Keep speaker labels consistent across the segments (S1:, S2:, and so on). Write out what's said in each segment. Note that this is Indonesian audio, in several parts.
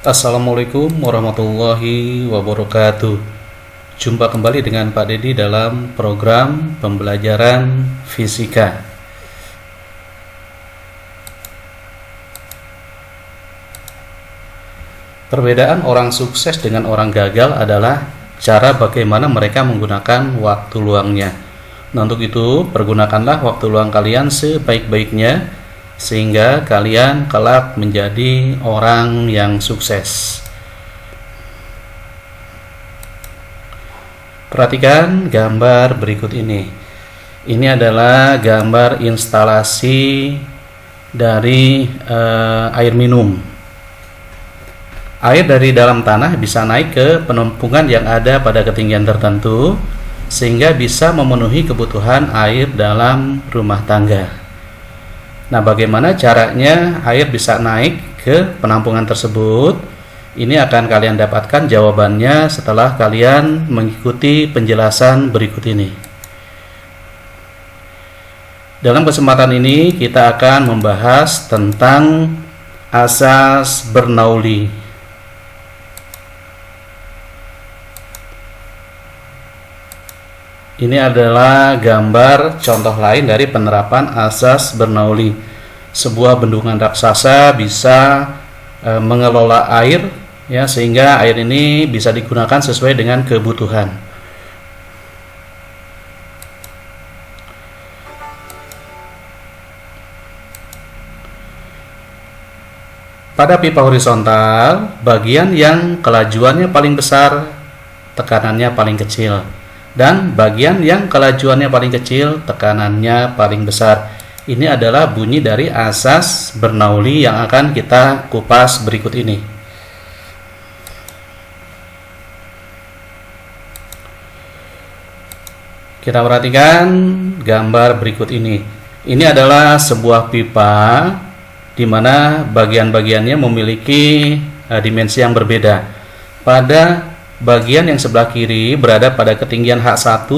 S1: Assalamualaikum warahmatullahi wabarakatuh. Jumpa kembali dengan Pak Dedi dalam program pembelajaran fisika. Perbedaan orang sukses dengan orang gagal adalah cara bagaimana mereka menggunakan waktu luangnya. Nah, untuk itu, pergunakanlah waktu luang kalian sebaik-baiknya sehingga kalian kelak menjadi orang yang sukses. Perhatikan gambar berikut ini. Ini adalah gambar instalasi dari air minum. Air dari dalam tanah bisa naik ke penampungan yang ada pada ketinggian tertentu sehingga bisa memenuhi kebutuhan air dalam rumah tangga. Nah, bagaimana caranya air bisa naik ke penampungan tersebut? Ini akan kalian dapatkan jawabannya setelah kalian mengikuti penjelasan berikut ini. Dalam kesempatan ini kita akan membahas tentang asas Bernoulli. Ini adalah gambar contoh lain dari penerapan asas Bernoulli. Sebuah bendungan raksasa bisa mengelola air, ya, sehingga air ini bisa digunakan sesuai dengan kebutuhan. Pada pipa horizontal, bagian yang kelajuannya paling besar, tekanannya paling kecil. Dan bagian yang kelajuannya paling kecil, tekanannya paling besar. Ini adalah bunyi dari asas Bernoulli yang akan kita kupas berikut ini. Kita perhatikan gambar berikut ini. Ini adalah sebuah pipa di mana bagian-bagiannya memiliki dimensi yang berbeda. Pada bagian yang sebelah kiri berada pada ketinggian H1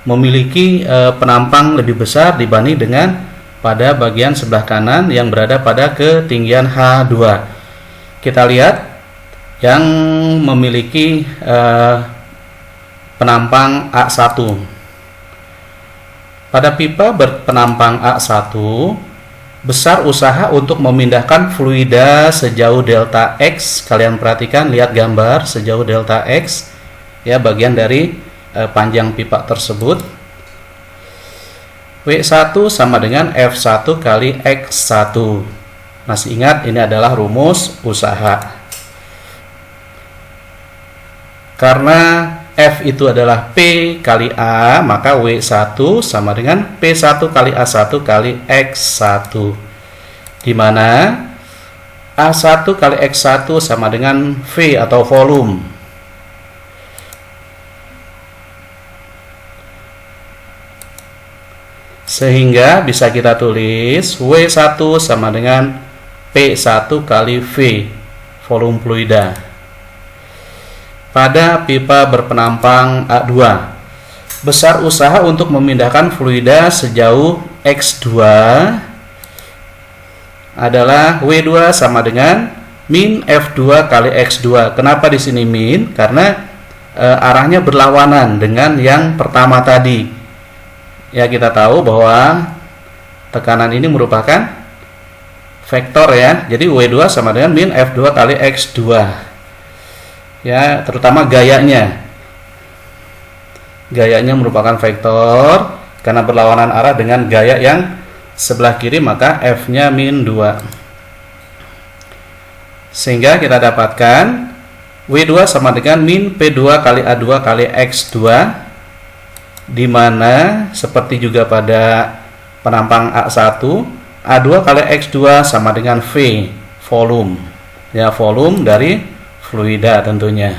S1: memiliki penampang lebih besar dibanding dengan pada bagian sebelah kanan yang berada pada ketinggian H2. Kita lihat yang memiliki penampang A1. Pada pipa berpenampang A1, besar usaha untuk memindahkan fluida sejauh delta X. Kalian perhatikan, lihat gambar sejauh delta X, ya, bagian dari panjang pipa tersebut. W1 sama dengan F1 kali X1. Masih ingat, ini adalah rumus usaha. Karena F itu adalah P kali A, maka W1 sama dengan P1 kali A1 kali X1, di mana A1 kali X1 sama dengan V atau volume. Sehingga bisa kita tulis W1 sama dengan P1 kali V, volume fluida. Pada pipa berpenampang A2, besar usaha untuk memindahkan fluida sejauh X2 adalah W2 sama dengan min F2 kali X2. Kenapa di sini min? Karena arahnya berlawanan dengan yang pertama tadi. Ya, kita tahu bahwa tekanan ini merupakan vektor, ya. Jadi W2 sama dengan min F2 kali X2. Ya, terutama gayanya merupakan vektor karena berlawanan arah dengan gaya yang sebelah kiri, maka F nya min 2, sehingga kita dapatkan W2 sama dengan min P2 kali A2 kali X2, di mana seperti juga pada penampang A1, A2 kali X2 sama dengan V, volume, ya, volume dari fluida tentunya.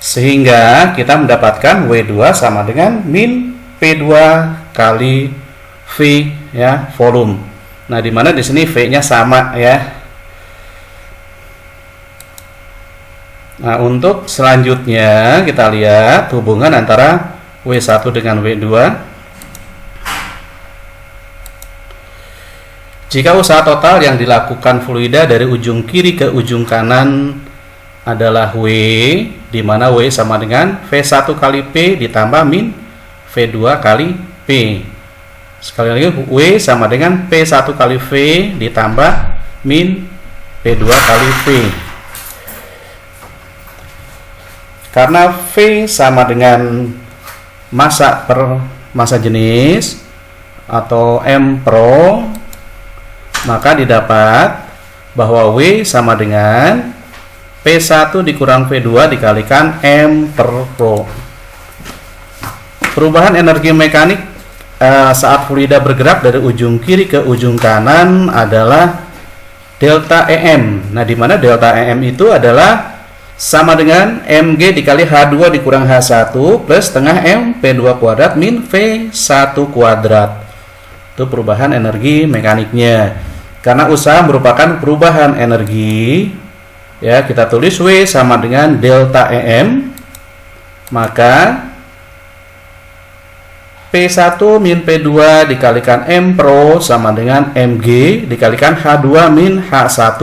S1: Sehingga kita mendapatkan W2 sama dengan min P2 kali V, ya, volume. Nah, di mana di sini V-nya sama, ya. Nah, untuk selanjutnya kita lihat hubungan antara W1 dengan W2. Jika usaha total yang dilakukan fluida dari ujung kiri ke ujung kanan adalah W, di mana W sama dengan V1 kali P ditambah min V2 kali P. Sekali lagi, W sama dengan P1 kali V ditambah min P2 kali P. Karena V sama dengan massa per massa jenis atau M pro, maka didapat bahwa W sama dengan P1 dikurang V2 dikalikan M per pro. Perubahan energi mekanik saat fluida bergerak dari ujung kiri ke ujung kanan adalah delta EM. Nah, di mana delta EM itu adalah sama dengan mg dikali H2 dikurang H1 plus setengah M P2 kuadrat min V1 kuadrat. Itu perubahan energi mekaniknya. Karena usaha merupakan perubahan energi, ya, kita tulis W sama dengan delta EM, maka P1 min P2 dikalikan M pro sama dengan mg dikalikan H2 min H1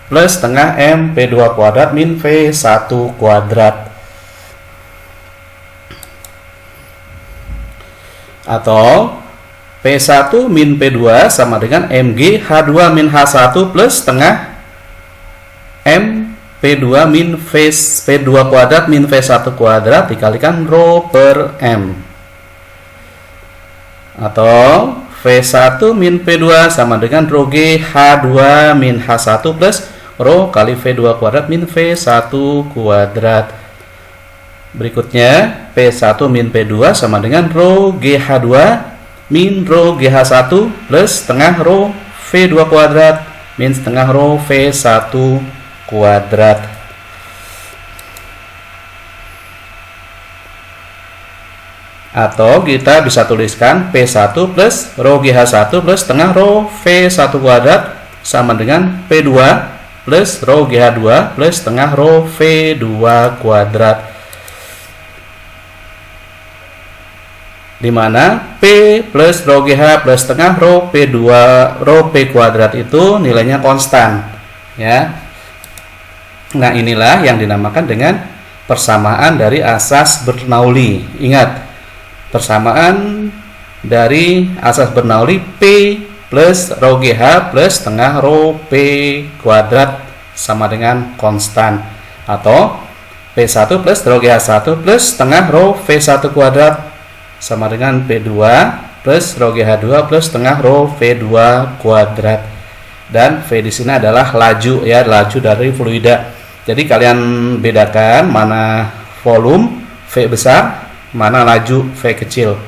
S1: plus setengah M P2 kuadrat min V1 kuadrat. Atau P1 min P2 sama dengan mg H2 min H1 plus setengah M P2 min P2 kuadrat min V1 kuadrat dikalikan rho per M. Atau V1 min P2 sama dengan rho G H2 min H1 plus rho kali V2 kuadrat min V1 kuadrat. Berikutnya P1 min P2 sama dengan rho GH2 min rho GH1 plus setengah rho V2 kuadrat min setengah rho V1 kuadrat. Atau kita bisa tuliskan P1 plus rho GH1 plus setengah rho V1 kuadrat sama dengan P2 plus rho GH2 plus setengah rho V2 kuadrat. Di mana P plus rho GH plus setengah rho P2 rho P kuadrat itu nilainya konstan, ya. Nah, inilah yang dinamakan dengan persamaan dari asas Bernoulli. Ingat, persamaan dari asas Bernoulli P plus rho GH plus setengah rho P kuadrat sama dengan konstan. Atau P1 plus rho GH1 plus setengah rho V1 kuadrat sama dengan P2 plus rho GH2 plus setengah rho V2 kuadrat. Dan V di sini adalah laju, ya, laju dari fluida. Jadi kalian bedakan mana volume V besar, mana laju V kecil.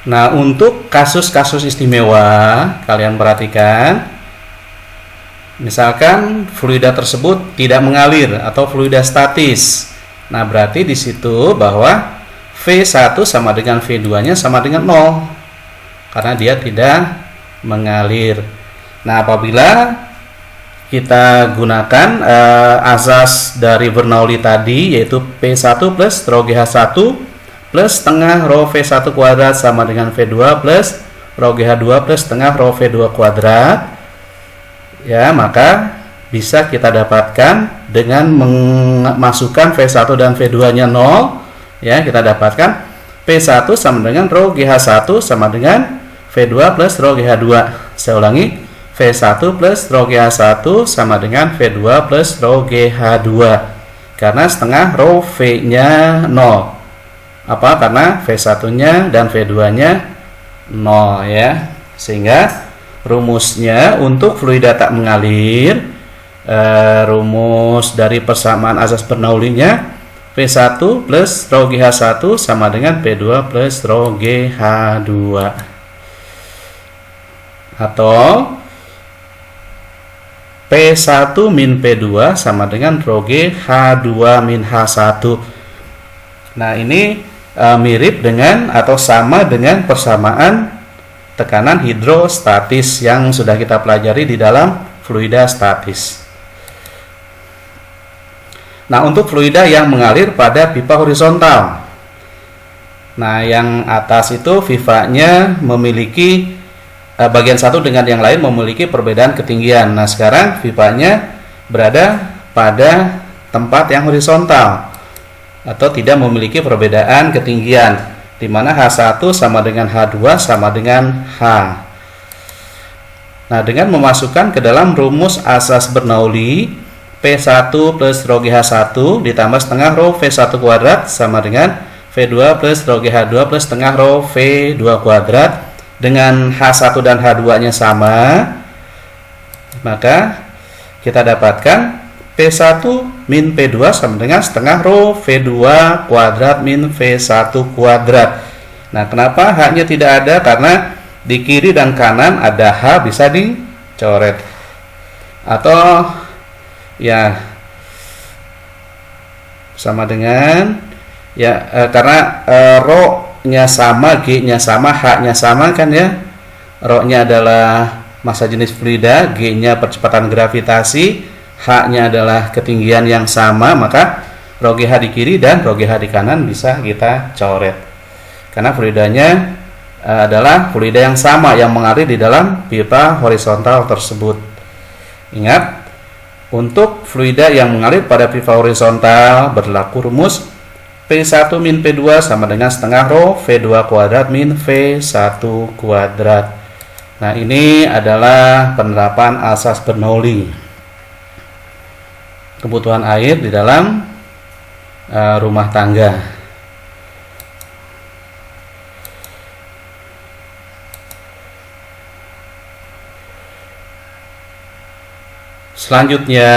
S1: Nah, untuk kasus-kasus istimewa kalian perhatikan, misalkan fluida tersebut tidak mengalir atau fluida statis. Nah, berarti di situ bahwa V1 sama dengan V2-nya sama dengan 0 karena dia tidak mengalir. Nah, apabila kita gunakan asas dari Bernoulli tadi, yaitu P1 plus rho GH1 plus setengah rho V1 kuadrat sama dengan V2 plus rho GH2 plus setengah rho V2 kuadrat, ya, maka bisa kita dapatkan dengan memasukkan V1 dan V2-nya 0, ya, kita dapatkan P1 sama dengan rho GH1 sama dengan V2 plus rho GH2. Saya ulangi, V1 plus rho GH1 sama dengan V2 plus rho GH2. Karena setengah rho V-nya 0. Apa? Karena V1-nya dan V2-nya 0, ya. Sehingga rumusnya untuk fluida tak mengalir, rumus dari persamaan asas Bernoulli-nya P1 plus rho GH1 sama dengan P2 plus rho GH2. Atau P1 min P2 sama dengan rho GH2 min H1. Nah, ini mirip dengan atau sama dengan persamaan tekanan hidrostatis yang sudah kita pelajari di dalam fluida statis. Nah, untuk fluida yang mengalir pada pipa horizontal. Nah, yang atas itu pipanya memiliki bagian satu dengan yang lain memiliki perbedaan ketinggian. Nah, sekarang pipanya berada pada tempat yang horizontal atau tidak memiliki perbedaan ketinggian, di mana H1 sama dengan H2 sama dengan H. Nah, dengan memasukkan ke dalam rumus asas Bernoulli, P1 plus rho GH1 ditambah setengah rho V1 kuadrat sama dengan V2 plus rho GH2 plus setengah rho V2 kuadrat. Dengan H1 dan H2 nya sama, maka kita dapatkan P1 min P2 sama dengan setengah rho V2 kuadrat min V1 kuadrat. Nah, kenapa H-nya tidak ada? Karena di kiri dan kanan ada H, bisa dicoret. Atau ya sama dengan karena rho-nya sama, G-nya sama, H-nya sama kan ya. Rho-nya adalah massa jenis fluida, G-nya percepatan gravitasi, H-nya adalah ketinggian yang sama, maka rho GH di kiri dan rho GH di kanan bisa kita coret. Karena fluidanya adalah fluida yang sama yang mengalir di dalam pipa horizontal tersebut. Ingat, untuk fluida yang mengalir pada pipa horizontal berlaku rumus P1 min P2 sama dengan setengah rho V2 kuadrat min V1 kuadrat. Nah, ini adalah penerapan asas Bernoulli. Kebutuhan air di dalam rumah tangga. Selanjutnya,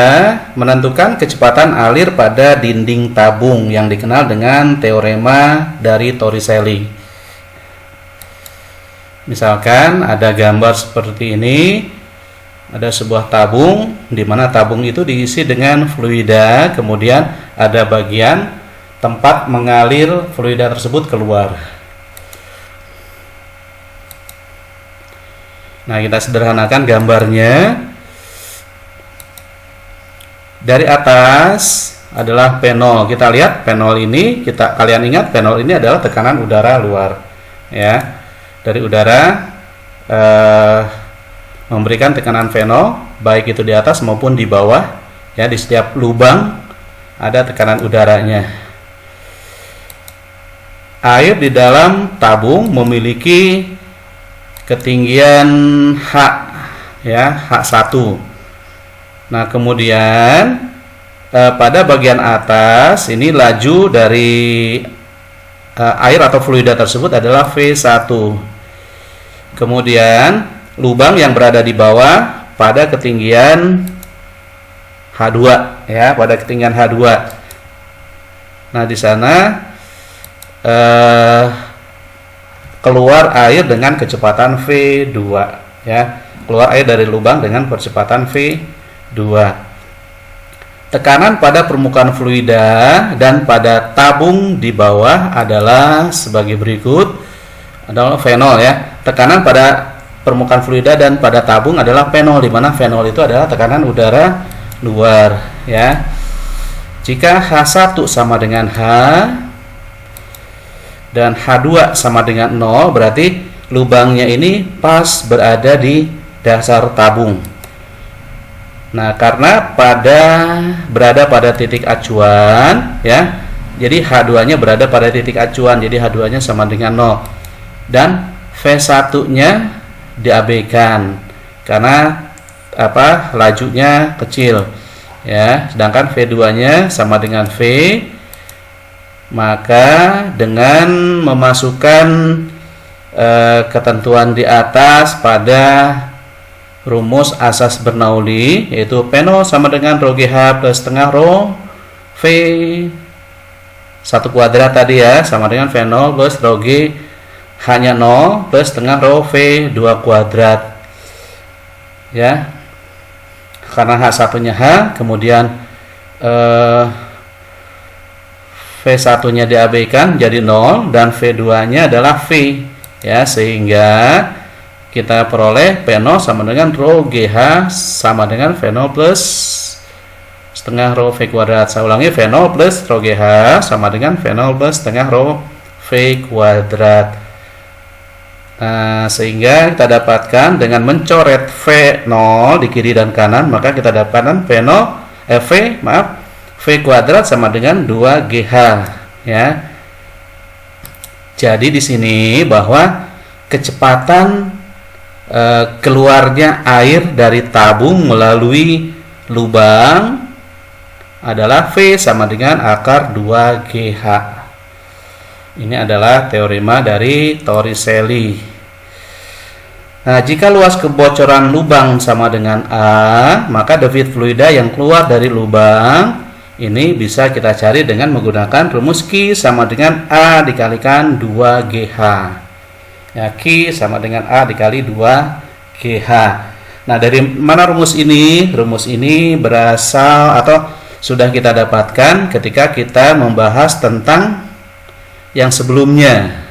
S1: menentukan kecepatan alir pada dinding tabung yang dikenal dengan teorema dari Torricelli. Misalkan ada gambar seperti ini, ada sebuah tabung di mana tabung itu diisi dengan fluida, kemudian ada bagian tempat mengalir fluida tersebut keluar. Nah, kita sederhanakan gambarnya. Dari atas adalah P0. Kita lihat P0 ini, kalian ingat P0 ini adalah tekanan udara luar, ya. Dari udara memberikan tekanan V0 baik itu di atas maupun di bawah, ya. Di setiap lubang ada tekanan udaranya. Air di dalam tabung memiliki ketinggian H, ya, H1. Nah, kemudian pada bagian atas ini laju dari air atau fluida tersebut adalah V1. Kemudian lubang yang berada di bawah pada ketinggian H2, ya, pada ketinggian H2. Nah, di sana keluar air dengan kecepatan V2, ya. Keluar air dari lubang dengan percepatan V2. Tekanan pada permukaan fluida dan pada tabung di bawah adalah sebagai berikut. Adalah V0, ya. Tekanan pada permukaan fluida dan pada tabung adalah P0, di mana V0 itu adalah tekanan udara luar, ya. Jika H1 sama dengan H dan H2 sama dengan 0, berarti lubangnya ini pas berada di dasar tabung. Nah, karena berada pada titik acuan, ya, jadi H2-nya berada pada titik acuan, jadi H2-nya sama dengan 0. Dan V1-nya diabaikan karena lajunya kecil, ya. Sedangkan V2-nya sama dengan V, maka dengan memasukkan ketentuan di atas pada rumus asas Bernoulli, yaitu P0 sama dengan rho GH plus setengah rho V1 kuadrat tadi, ya, sama dengan V0 plus rho G hanya 0 plus setengah rho V2 kuadrat, ya. Karena H1 nya H, kemudian V1 nya diabaikan jadi 0 dan V2 nya adalah V, ya, sehingga kita peroleh P0 sama dengan rho GH sama dengan V0 plus setengah rho V kuadrat. Saya ulangi, V0 plus rho GH sama dengan V0 plus setengah rho V kuadrat. Nah, sehingga kita dapatkan dengan mencoret V0 di kiri dan kanan, maka kita dapatkan V kuadrat sama dengan 2GH, ya. Jadi di sini bahwa kecepatan keluarnya air dari tabung melalui lubang adalah V sama dengan akar 2GH. Ini adalah teorema dari Torricelli. Nah, jika luas kebocoran lubang sama dengan A, maka debit fluida yang keluar dari lubang ini bisa kita cari dengan menggunakan rumus Q sama dengan A dikalikan 2GH. Ya, Q sama dengan A dikali 2GH. Nah, dari mana rumus ini? Rumus ini berasal atau sudah kita dapatkan ketika kita membahas tentang yang sebelumnya,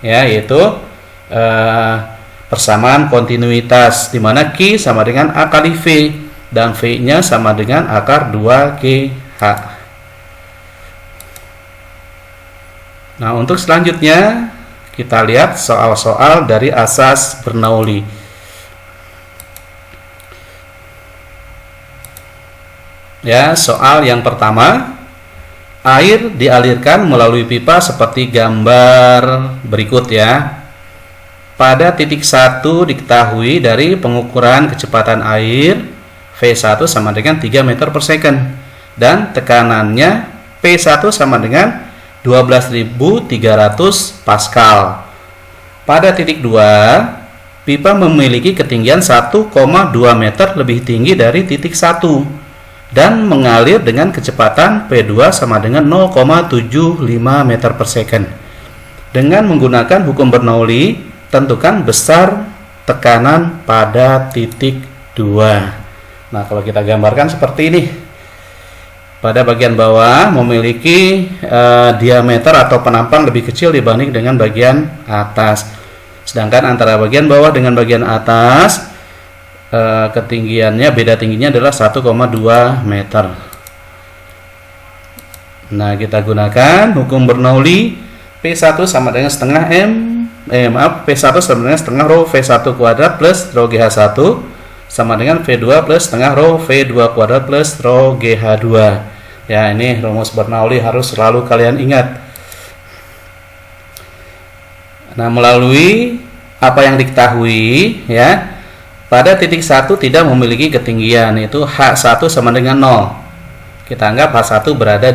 S1: ya, yaitu persamaan kontinuitas, di mana Q sama dengan A kali V dan V-nya sama dengan akar 2GH. Nah, untuk selanjutnya kita lihat soal-soal dari asas Bernoulli. Ya, soal yang pertama, air dialirkan melalui pipa seperti gambar berikut, ya. Pada titik 1 diketahui dari pengukuran kecepatan air V1 sama dengan 3 meter per second dan tekanannya P1 sama dengan 12.300 Pascal. Pada titik 2, pipa memiliki ketinggian 1,2 meter lebih tinggi dari titik 1 dan mengalir dengan kecepatan P2 sama dengan 0,75 meter per second. Dengan menggunakan hukum Bernoulli, tentukan besar tekanan pada titik 2. Nah, kalau kita gambarkan seperti ini. Pada bagian bawah memiliki diameter atau penampang lebih kecil dibanding dengan bagian atas. Sedangkan antara bagian bawah dengan bagian atas ketinggiannya, beda tingginya adalah 1,2 meter. Nah, kita gunakan hukum Bernoulli, P1 sama dengan setengah P1 sama dengan setengah rho V1 kuadrat plus rho GH1 sama dengan V2 plus setengah rho V2 kuadrat plus rho GH2. Ya, ini rumus Bernoulli harus selalu kalian ingat. Nah, melalui apa yang diketahui, ya, pada titik 1 tidak memiliki ketinggian, yaitu H1 sama dengan 0. Kita anggap H1 berada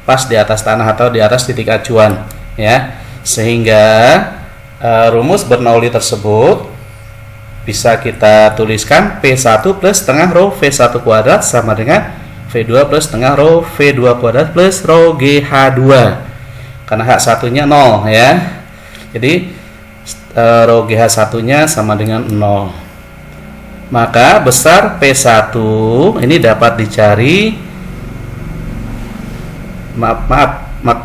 S1: pas di atas tanah atau di atas titik acuan, ya. Sehingga rumus Bernoulli tersebut bisa kita tuliskan P1 plus setengah rho V1 kuadrat sama dengan V2 plus setengah rho V2 kuadrat plus rho GH2, karena H1 nya 0, ya. Jadi rho GH1 nya sama dengan 0. Maka besar P1 ini dapat dicari,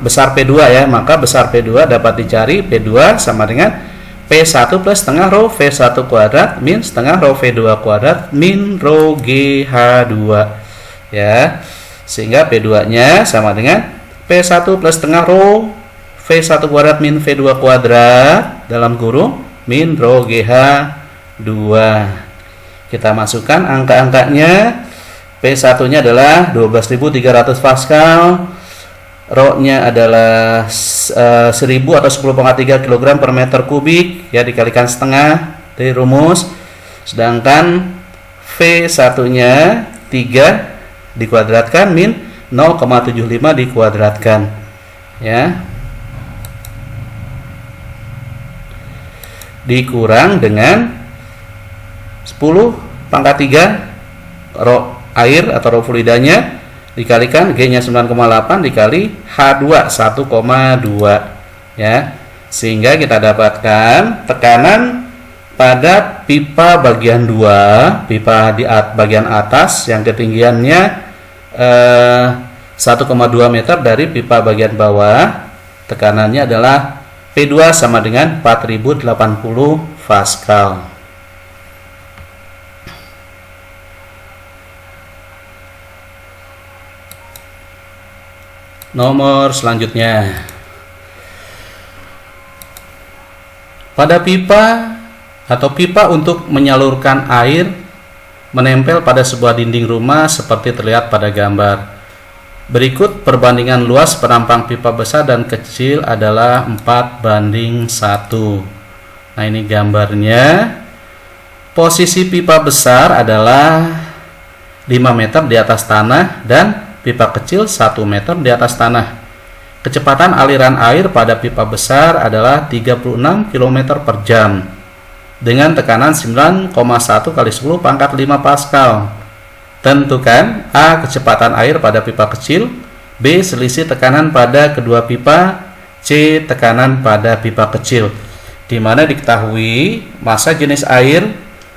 S1: besar P2, ya. Maka besar P2 dapat dicari, P2 sama dengan P1 plus setengah rho V1 kuadrat min setengah rho V2 kuadrat min rho GH2, ya. Sehingga P2 nya sama dengan P1 plus setengah rho V1 kuadrat min V2 kuadrat dalam kurung min rho GH2. Kita masukkan angka-angkanya. P1 nya adalah 12.300 Pascal, rho-nya adalah 1000 atau 10,3 kg per meter kubik, ya, dikalikan setengah dari rumus. Sedangkan V1-nya 3 dikuadratkan min 0,75 dikuadratkan, ya, dikurang dengan 10⁻³ rho air atau rho fluidanya dikalikan G-nya 9,8 dikali H2 1,2, ya. Sehingga kita dapatkan tekanan pada pipa bagian 2, pipa di bagian atas yang ketinggiannya 1,2 meter dari pipa bagian bawah, tekanannya adalah P2 sama dengan 4080 Pascal. Nomor selanjutnya, pada pipa atau pipa untuk menyalurkan air menempel pada sebuah dinding rumah seperti terlihat pada gambar. Berikut perbandingan luas penampang pipa besar dan kecil adalah 4:1. Nah, ini gambarnya. Posisi pipa besar adalah 5 meter di atas tanah dan pipa kecil 1 meter di atas tanah. Kecepatan aliran air pada pipa besar adalah 36 km per jam dengan tekanan 9,1 kali 10 pangkat 5 Pascal. Tentukan A. kecepatan air pada pipa kecil, B. selisih tekanan pada kedua pipa, C. tekanan pada pipa kecil. Di mana diketahui massa jenis air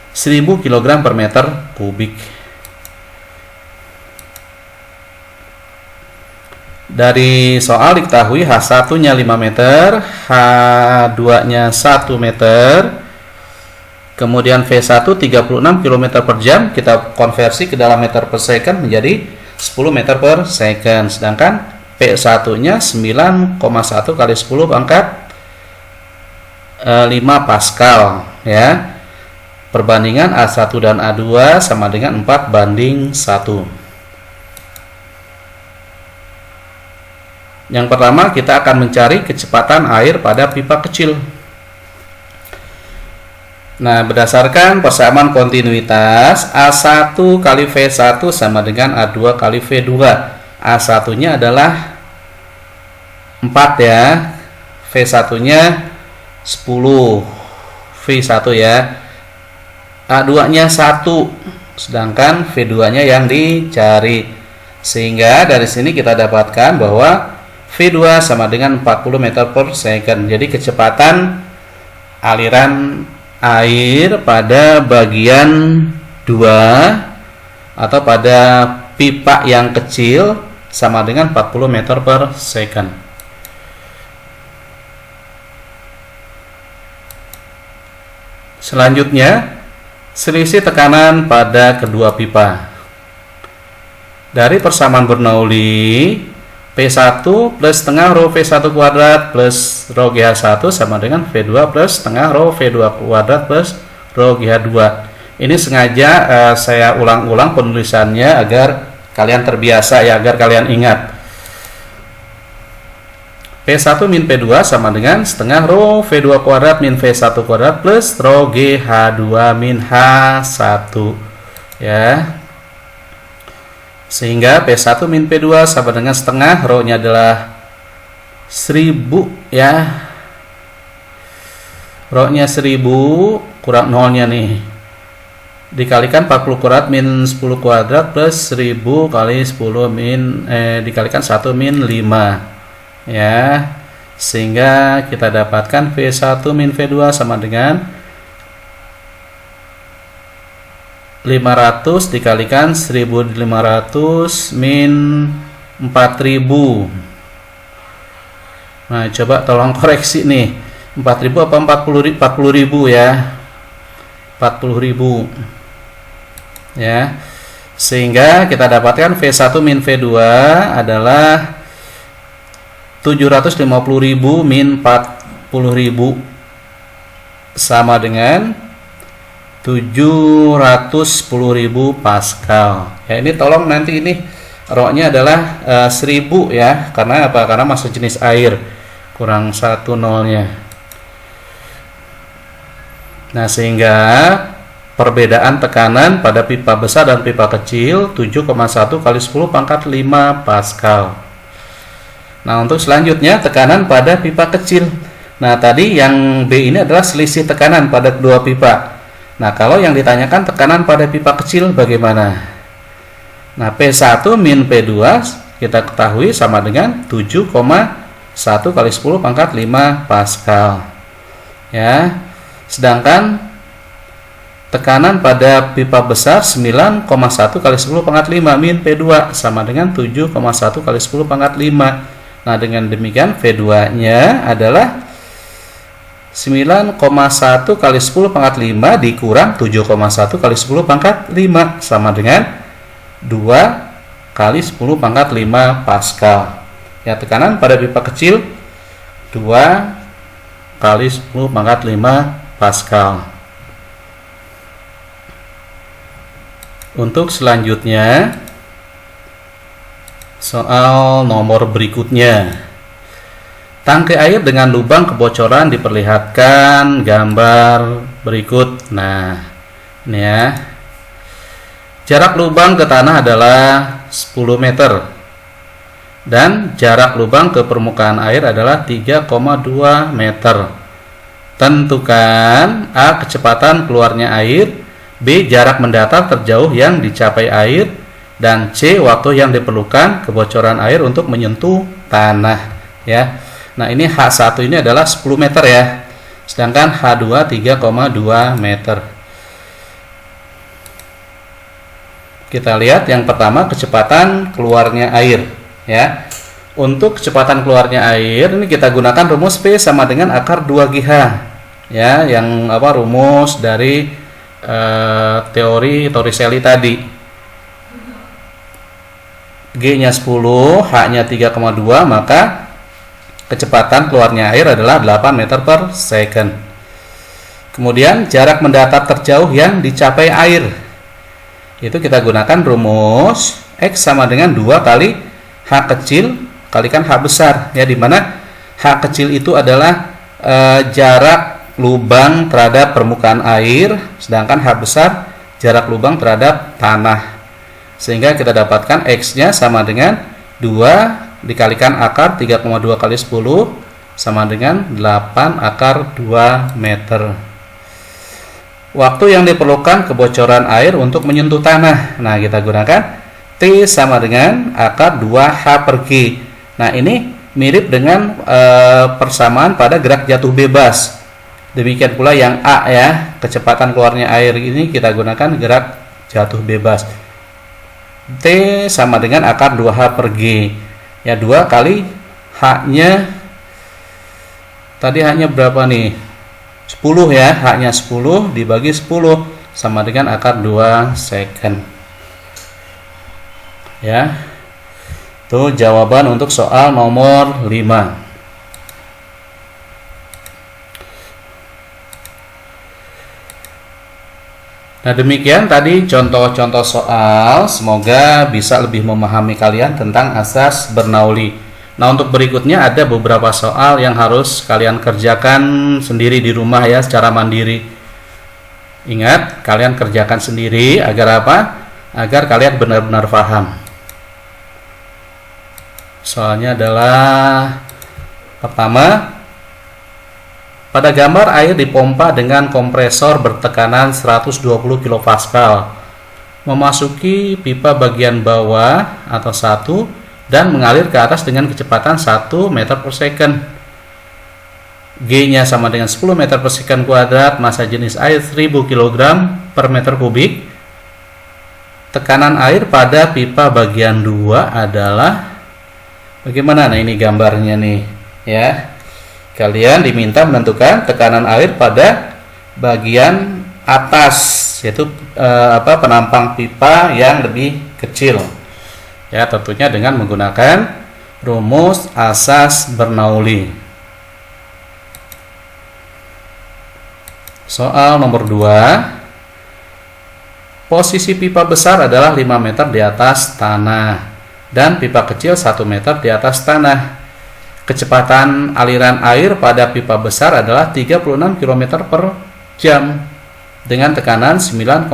S1: 1000 kg per meter kubik. Dari soal diketahui H1-nya 5 meter, H2-nya 1 meter, kemudian V1 36 km per jam, kita konversi ke dalam meter per second menjadi 10 meter per second. Sedangkan P1-nya 9,1 kali 10 pangkat 5 Pascal. Ya. Perbandingan A1 dan A2 sama dengan 4:1. Yang pertama, kita akan mencari kecepatan air pada pipa kecil. Nah, berdasarkan persamaan kontinuitas, A1 kali V1 sama dengan A2 kali V2. A1-nya adalah 4 ya, V1-nya 10, V1 ya. A2-nya 1, sedangkan V2-nya yang dicari. Sehingga dari sini kita dapatkan bahwa V2 sama dengan 40 meter per second. Jadi kecepatan aliran air pada bagian 2 atau pada pipa yang kecil sama dengan 40 meter per second. Selanjutnya, selisih tekanan pada kedua pipa. Dari persamaan Bernoulli, P1 plus setengah rho V1 kuadrat plus rho GH1 sama dengan V2 plus setengah rho V2 kuadrat plus rho GH2. Ini sengaja saya ulang-ulang penulisannya agar kalian terbiasa ya, agar kalian ingat. P1 min P2 sama dengan setengah rho V2 kuadrat min V1 kuadrat plus rho GH2 min H1 ya. Sehingga P1 min P2 sama dengan setengah, rho-nya adalah 1000 ya. Rho-nya 1000 kurang nolnya nih. Dikalikan 40 kuadrat min 10 kuadrat plus 1000 kali 10 min dikalikan 1 min 5 ya. Sehingga kita dapatkan V1 min V2 sama dengan 500 dikalikan 1500 min 4000. Nah, coba tolong koreksi nih. 4000 apa 40.000 ya? 40.000. Ya. Sehingga kita dapatkan V1 min V2 adalah 750.000 min 40.000 sama dengan 710.000 Pascal. Ya, ini tolong nanti ini rho-nya adalah 1000 ya. Karena apa? Karena massa jenis air kurang 1 nolnya. Nah, sehingga perbedaan tekanan pada pipa besar dan pipa kecil 7,1 kali 10 pangkat 5 Pascal. Nah, untuk selanjutnya tekanan pada pipa kecil. Nah, tadi yang B ini adalah selisih tekanan pada kedua pipa. Nah, kalau yang ditanyakan tekanan pada pipa kecil bagaimana? Nah, P1 min P2 kita ketahui sama dengan 7,1 kali 10 pangkat 5 Pascal. Ya. Sedangkan tekanan pada pipa besar 9,1 kali 10 pangkat 5 min P2 sama dengan 7,1 kali 10 pangkat 5. Nah, dengan demikian V2-nya adalah 9,1 kali 10 pangkat 5 dikurang 7,1 kali 10 pangkat 5 sama dengan 2 kali 10 pangkat 5 Pascal. Ya, tekanan pada pipa kecil 2 kali 10 pangkat 5 Pascal. Untuk selanjutnya, soal nomor berikutnya. Tangki air dengan lubang kebocoran diperlihatkan gambar berikut. Nah, ini ya. Jarak lubang ke tanah adalah 10 meter. Dan jarak lubang ke permukaan air adalah 3,2 meter. Tentukan A. kecepatan keluarnya air, B. jarak mendatar terjauh yang dicapai air, dan C. waktu yang diperlukan kebocoran air untuk menyentuh tanah. Ya. Nah, ini H1 ini adalah 10 meter ya. Sedangkan H2 3,2 meter. Kita lihat yang pertama, kecepatan keluarnya air ya. Untuk kecepatan keluarnya air ini kita gunakan rumus P sama dengan akar 2GH ya, yang rumus dari teori Torricelli tadi. G-nya 10, H-nya 3,2, maka kecepatan keluarnya air adalah 8 meter per second. Kemudian jarak mendatar terjauh yang dicapai air, itu kita gunakan rumus X sama dengan 2 kali H kecil kalikan H besar ya, dimana H kecil itu adalah jarak lubang terhadap permukaan air, sedangkan H besar jarak lubang terhadap tanah, sehingga kita dapatkan X nya sama dengan 2 dikalikan akar 3,2 kali 10 sama dengan 8 akar 2 meter. Waktu yang diperlukan kebocoran air untuk menyentuh tanah. Nah, kita gunakan T sama dengan akar 2H per G. Nah, ini mirip dengan persamaan pada gerak jatuh bebas. Demikian pula yang A ya, kecepatan keluarnya air ini kita gunakan gerak jatuh bebas. T sama dengan akar 2H per G. Ya, 2 kali H-nya tadi H-nya berapa nih? 10 ya, H-nya 10 dibagi 10 sama dengan akar 2 second. Ya. Itu jawaban untuk soal nomor 5. Nah, demikian tadi contoh-contoh soal. Semoga bisa lebih memahami kalian tentang asas Bernoulli. Nah, untuk berikutnya ada beberapa soal yang harus kalian kerjakan sendiri di rumah ya, secara mandiri. Ingat, kalian kerjakan sendiri agar apa? Agar kalian benar-benar paham. Soalnya adalah pertama, pada gambar air dipompa dengan kompresor bertekanan 120 kPa memasuki pipa bagian bawah atau 1 dan mengalir ke atas dengan kecepatan 1 meter per second. G-nya sama dengan 10 meter per second kuadrat, massa jenis air 1000 kg per meter kubik. Tekanan air pada pipa bagian 2 adalah bagaimana? Nah, ini gambarnya nih ya. Kalian diminta menentukan tekanan air pada bagian atas, yaitu penampang pipa yang lebih kecil. Ya, tentunya dengan menggunakan rumus asas Bernoulli. Soal nomor 2. Posisi pipa besar adalah 5 meter di atas tanah dan pipa kecil 1 meter di atas tanah. Kecepatan aliran air pada pipa besar adalah 36 km per jam dengan tekanan 9,1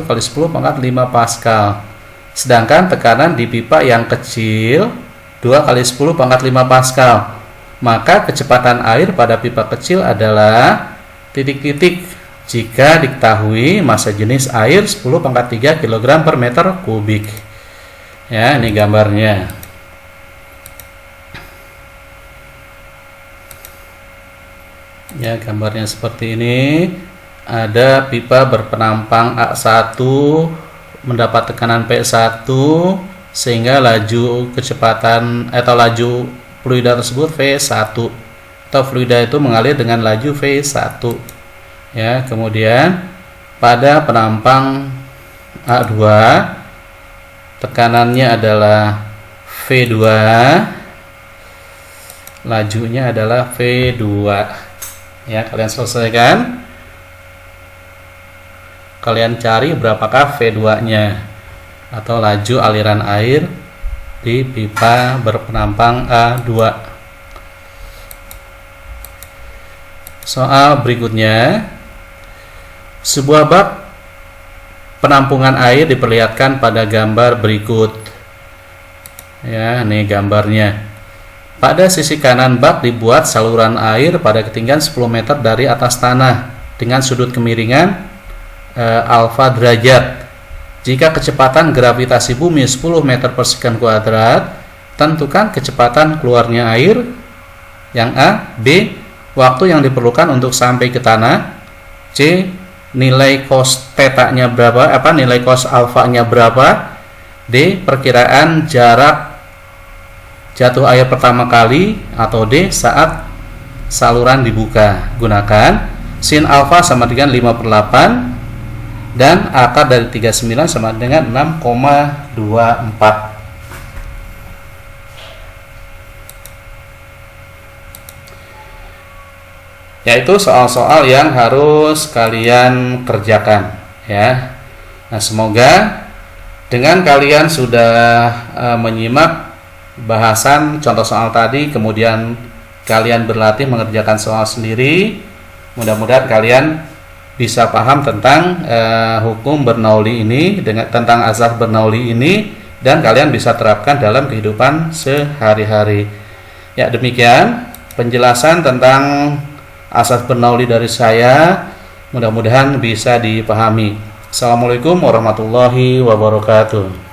S1: kali 10 pangkat 5 Pascal. Sedangkan tekanan di pipa yang kecil 2 kali 10 pangkat 5 Pascal. Maka kecepatan air pada pipa kecil adalah titik-titik jika diketahui massa jenis air 10 pangkat 3 kg per meter kubik. Ya, ini gambarnya. Ya, gambarnya seperti ini. Ada pipa berpenampang A1 mendapat tekanan P1 sehingga laju kecepatan atau laju fluida tersebut V1, atau fluida itu mengalir dengan laju V1 ya. Kemudian pada penampang A2 tekanannya adalah V2 lajunya adalah V2. Ya, kalian selesaikan. Kalian cari berapakah V2-nya atau laju aliran air di pipa berpenampang A2. Soal berikutnya, sebuah bak penampungan air diperlihatkan pada gambar berikut. Ya, ini gambarnya. Pada sisi kanan bak dibuat saluran air pada ketinggian 10 meter dari atas tanah dengan sudut kemiringan alfa derajat. Jika kecepatan gravitasi bumi 10 meter per sekon kuadrat, tentukan kecepatan keluarnya air. Yang A. B. Waktu yang diperlukan untuk sampai ke tanah. C. Nilai cos theta-nya berapa? Nilai cos alfa-nya berapa? D. Perkiraan jarak jatuh air pertama kali. Atau D. Saat saluran dibuka. Gunakan sin alfa sama dengan 5/8 dan akar dari 39 sama dengan 6,24. Yaitu soal-soal yang harus kalian kerjakan, ya. Nah, semoga dengan kalian sudah menyimak bahasan contoh soal tadi, kemudian kalian berlatih mengerjakan soal sendiri, mudah-mudahan kalian bisa paham tentang hukum Bernoulli ini, tentang asas Bernoulli ini, dan kalian bisa terapkan dalam kehidupan sehari-hari. Ya, demikian penjelasan tentang asas Bernoulli dari saya, mudah-mudahan bisa dipahami. Assalamualaikum warahmatullahi wabarakatuh.